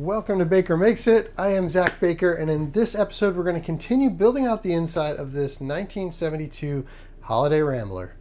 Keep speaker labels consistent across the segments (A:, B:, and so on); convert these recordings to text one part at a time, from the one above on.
A: Welcome to Baker Makes It. I am Zach Baker, and in this episode we're going to continue building out the inside of this 1972 Holiday Rambler.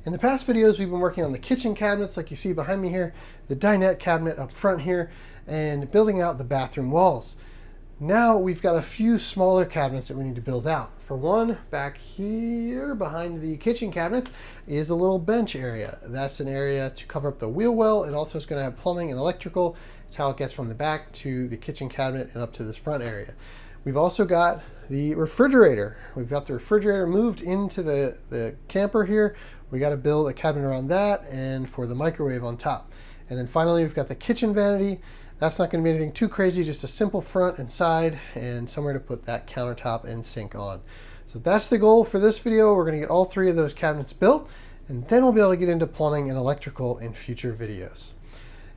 A: In the past videos we've been working on the kitchen cabinets like you see behind me here, the dinette cabinet up front here, and building out the bathroom walls. Now we've got a few smaller cabinets that we need to build out. For one, back here behind the kitchen cabinets is a little bench area. That's an area to cover up the wheel well. It also is going to have plumbing and electrical. It's how it gets from the back to the kitchen cabinet and up to this front area. We've also got the refrigerator. We've got the refrigerator moved into the camper here. We got to build a cabinet around that and for the microwave on top. And then finally we've got the kitchen vanity. That's not going to be anything too crazy, just a simple front and side and somewhere to put that countertop and sink on. So that's the goal for this video. We're going to get all three of those cabinets built, and then we'll be able to get into plumbing and electrical in future videos.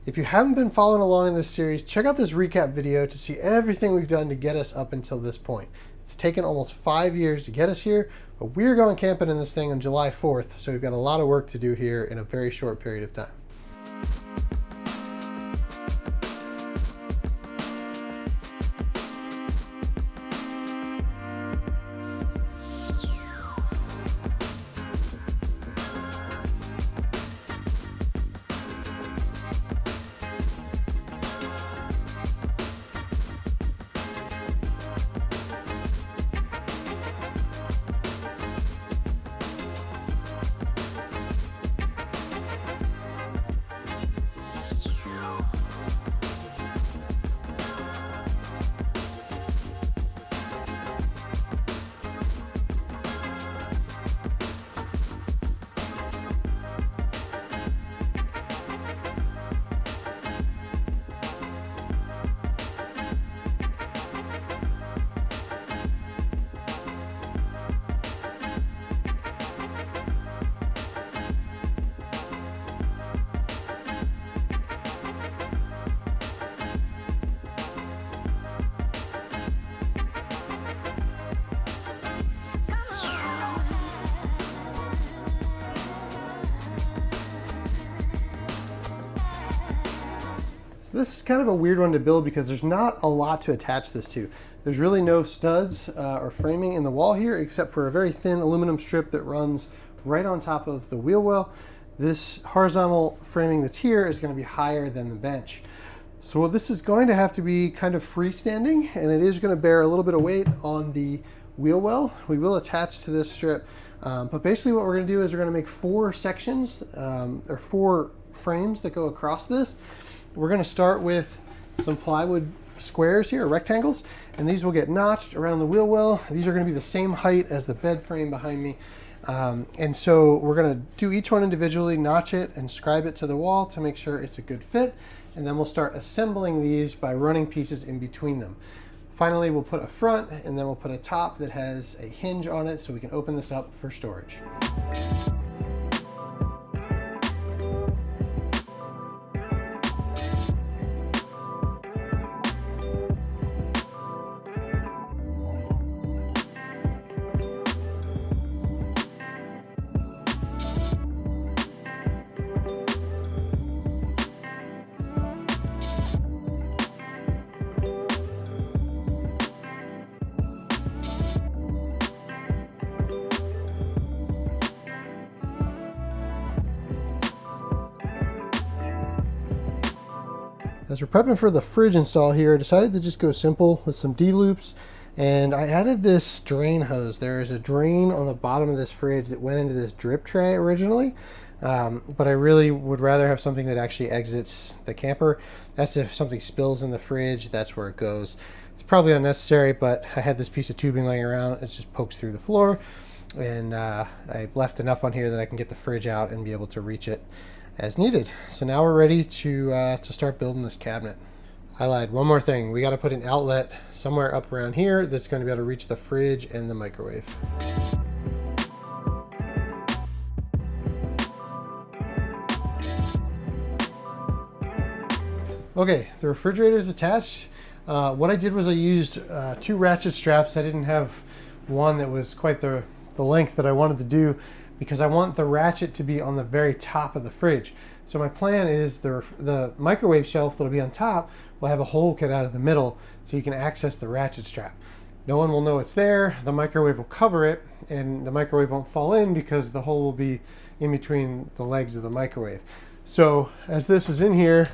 A: If you haven't been following along in this series, check out this recap video to see everything we've done to get us up until this point. It's taken almost 5 years to get us here, but we're going camping in this thing on July 4th, so we've got a lot of work to do here in a very short period of time. So this is kind of a weird one to build because there's not a lot to attach this to. There's really no studs or framing in the wall here except for a very thin aluminum strip that runs right on top of the wheel well. This horizontal framing that's here is going to be higher than the bench. So this is going to have to be kind of freestanding, and it is going to bear a little bit of weight on the wheel well. We will attach to this strip, but basically what we're going to do is we're going to make 4 sections or 4 frames that go across this. We're going to start with some plywood squares here, or rectangles, and these will get notched around the wheel well. These are going to be the same height as the bed frame behind me. And so we're going to do each one individually, notch it and scribe it to the wall to make sure it's a good fit. And then we'll start assembling these by running pieces in between them. Finally, we'll put a front and then we'll put a top that has a hinge on it so we can open this up for storage. As we're prepping for the fridge install here, I decided to just go simple with some D-loops, and I added this drain hose. There is a drain on the bottom of this fridge that went into this drip tray originally, but I really would rather have something that actually exits the camper. That's if something spills in the fridge, that's where it goes. It's probably unnecessary, but I had this piece of tubing laying around. It just pokes through the floor, and I left enough on here that I can get the fridge out and be able to reach it as needed. So now we're ready to start building this cabinet. I lied, one more thing. We got to put an outlet somewhere up around here that's going to be able to reach the fridge and the microwave. Okay, the refrigerator is attached. What I did was I used 2 ratchet straps. I didn't have one that was quite the length that I wanted to do, because I want the ratchet to be on the very top of the fridge. So my plan is the microwave shelf that'll be on top will have a hole cut out of the middle so you can access the ratchet strap. No one will know it's there, the microwave will cover it, and the microwave won't fall in because the hole will be in between the legs of the microwave. So as this is in here,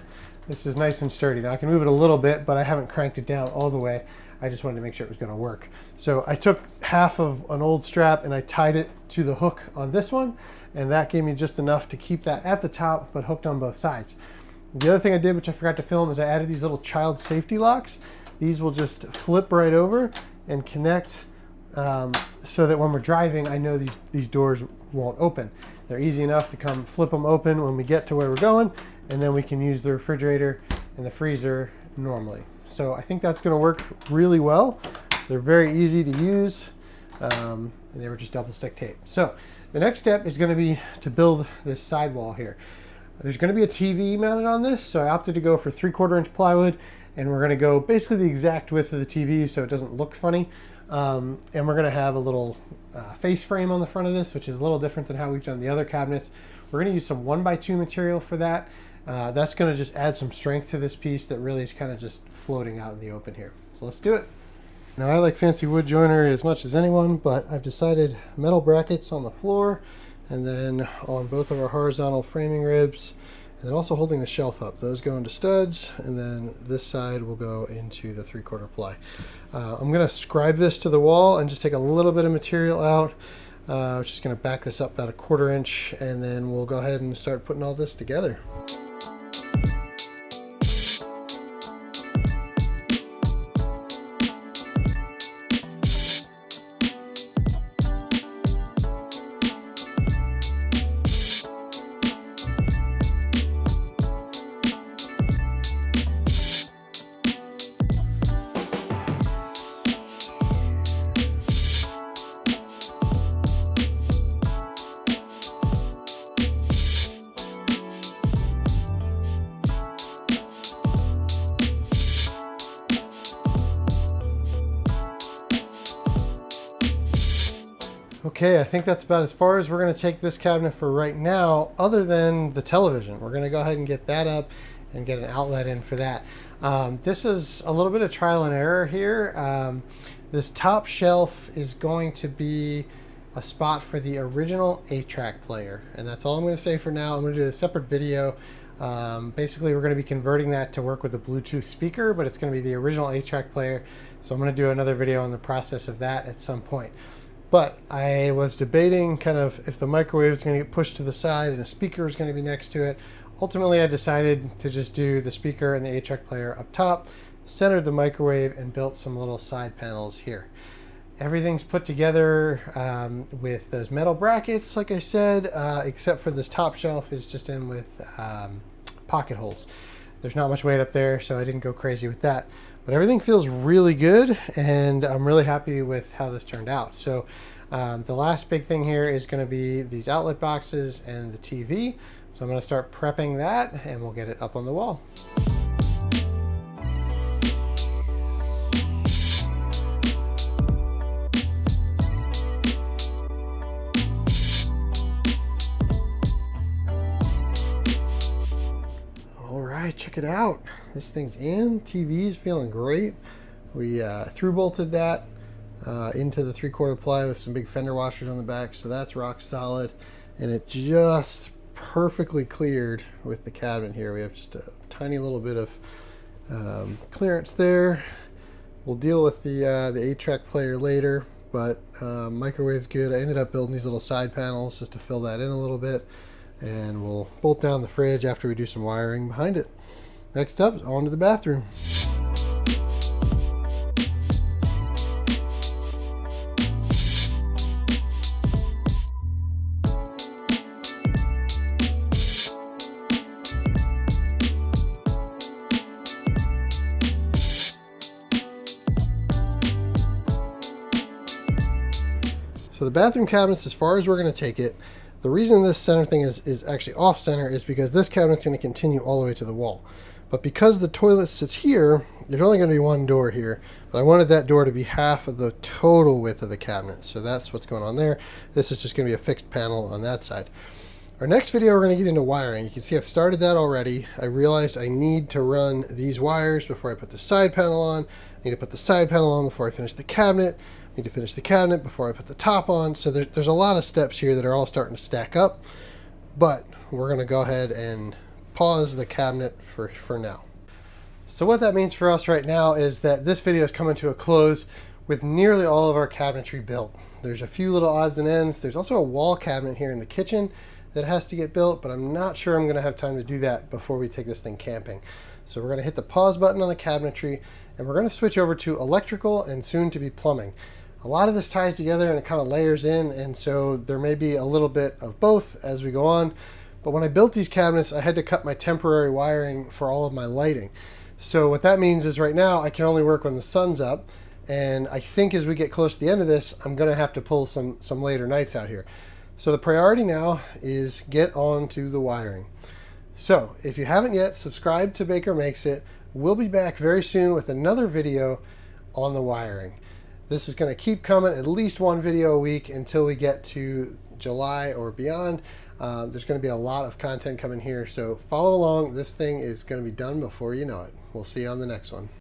A: this is nice and sturdy. Now I can move it a little bit, but I haven't cranked it down all the way. I just wanted to make sure it was going to work. So I took half of an old strap and I tied it to the hook on this one, and that gave me just enough to keep that at the top but hooked on both sides. The other thing I did, which I forgot to film, is I added these little child safety locks. These will just flip right over and connect so that when we're driving, I know these doors won't open. They're easy enough to come flip them open when we get to where we're going, and then we can use the refrigerator and the freezer normally. So I think that's going to work really well. They're very easy to use, and they were just double stick tape. So the next step is going to be to build this sidewall here. There's going to be a TV mounted on this, so I opted to go for 3/4 inch plywood, and we're going to go basically the exact width of the TV so it doesn't look funny. And we're going to have a little face frame on the front of this, which is a little different than how we've done the other cabinets. We're going to use some 1x2 material for that. That's going to just add some strength to this piece that really is kind of just floating out in the open here. So let's do it. Now I like fancy wood joinery as much as anyone, but I've decided metal brackets on the floor and then on both of our horizontal framing ribs, and then also holding the shelf up. Those go into studs, and then this side will go into the 3/4 ply. I'm going to scribe this to the wall and just take a little bit of material out, which is going to back this up about 1/4 inch, and then we'll go ahead and start putting all this together. Okay, I think that's about as far as we're going to take this cabinet for right now, other than the television. We're going to go ahead and get that up and get an outlet in for that. This is a little bit of trial and error here. This top shelf is going to be a spot for the original 8-track player, and that's all I'm going to say for now. I'm going to do a separate video. Basically, we're going to be converting that to work with a Bluetooth speaker, but it's going to be the original 8-track player. So I'm going to do another video on the process of that at some point. But I was debating kind of if the microwave is going to get pushed to the side and a speaker is going to be next to it. Ultimately, I decided to just do the speaker and the 8-track player up top, centered the microwave, and built some little side panels here. Everything's put together with those metal brackets, like I said, except for this top shelf is just in with pocket holes. There's not much weight up there, so I didn't go crazy with that. But everything feels really good, and I'm really happy with how this turned out. So the last big thing here is going to be these outlet boxes and the TV. So I'm going to start prepping that, and we'll get it up on the wall. Check it out. This thing's in. TV's feeling great. We through bolted that into the 3/4 ply with some big fender washers on the back, so that's rock solid, and it just perfectly cleared with the cabinet here. We have just a tiny little bit of clearance there. We'll deal with the 8-track player later, but microwave's good. I ended up building these little side panels just to fill that in a little bit, and we'll bolt down the fridge after we do some wiring behind it. Next up, on to the bathroom. So the bathroom cabinets, as far as we're going to take it, the reason this center thing is actually off center is because this cabinet's going to continue all the way to the wall. But because the toilet sits here, there's only going to be one door here. But I wanted that door to be half of the total width of the cabinet. So that's what's going on there. This is just going to be a fixed panel on that side. Our next video, we're going to get into wiring. You can see I've started that already. I realized I need to run these wires before I put the side panel on. I need to put the side panel on before I finish the cabinet. I need to finish the cabinet before I put the top on. So there's a lot of steps here that are all starting to stack up. But we're going to go ahead and pause the cabinet for now. So what that means for us right now is that this video is coming to a close with nearly all of our cabinetry built. There's a few little odds and ends. There's also a wall cabinet here in the kitchen that has to get built, but I'm not sure I'm going to have time to do that before we take this thing camping. So we're going to hit the pause button on the cabinetry, and we're going to switch over to electrical and soon to be plumbing. A lot of this ties together and it kind of layers in, and so there may be a little bit of both as we go on. But when I built these cabinets, I had to cut my temporary wiring for all of my lighting. So what that means is right now I can only work when the sun's up, and I think as we get close to the end of this, I'm going to have to pull some later nights out here. So the priority now is get on to the wiring. So if you haven't yet, subscribe to Baker Makes It. We'll be back very soon with another video on the wiring. This is going to keep coming, at least one video a week until we get to July or beyond. There's going to be a lot of content coming here, so follow along. This thing is going to be done before you know it. We'll see you on the next one.